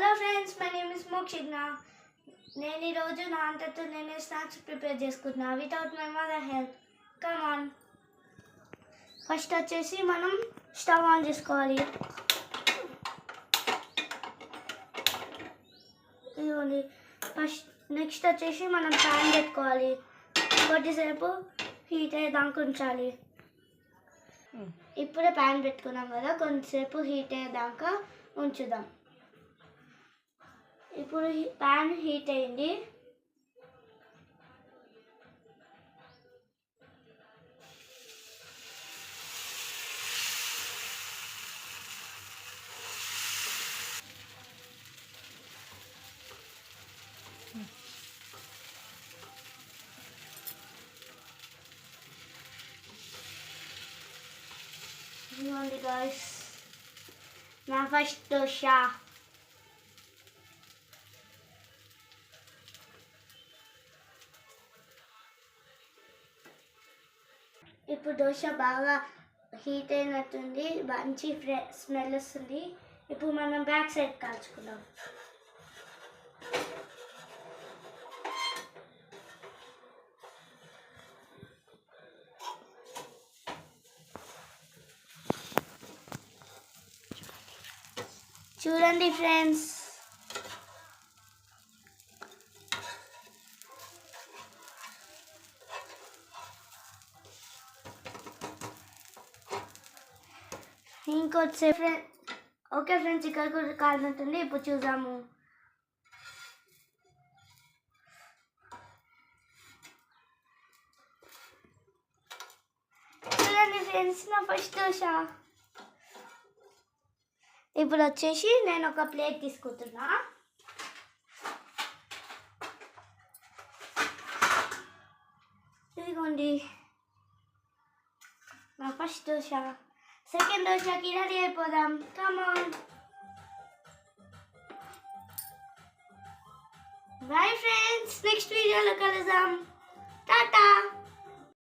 Hello friends, my name is Mokshigna. నేను ఈరోజు నా అంతతో నేనే స్నాక్స్ ప్రిపేర్ చేసుకుంటున్నా without my mother help. Come on. First వచ్చేసి మనం స్టవ్ ఆన్ చేసుకోవాలి. ఇదిగోండి. ఫస్ట్ నెక్స్ట్ వచ్చేసి మనం ప్యాన్ పెట్టుకోవాలి. కొద్దిసేపు హీట్ అయ్యేదాకా ఉంచాలి. ఇప్పుడే ప్యాన్ పెట్టుకున్నాం కదా, కొంచెంసేపు హీట్ అయ్యేదాకా ఉంచుదాం. ఇప్పుడు ప్యాన్ హీట్ అయింది. ఇదిగోండి గాయ్స్, నా ఫస్ట్ దోశ. ఇప్పుడు దోశ బాగా హీట్ అయినట్టుంది, మంచి స్మెల్ వస్తుంది. ఇప్పుడు మనం బ్యాక్ సైడ్ కాల్చుకుందాం. చూడండి ఫ్రెండ్స్, ఇంకొచ్చేపు ఓకే ఫ్రెండ్స్, ఇక్కడ కూడా కాలినట్టుంది. ఇప్పుడు చూద్దాము. చూడండి ఫ్రెండ్స్, నా ఫస్ట్ దోశ. ఇప్పుడు వచ్చేసి నేను ఒక ప్లేట్ తీసుకుంటున్నా. ఇదిగోండి నా ఫస్ట్ దోశ. సెకండ్ దోశకి రెడీ అయిపోదాం. Come on. Bye friends, next వీడియోలో కలుద్దాం. టాటా.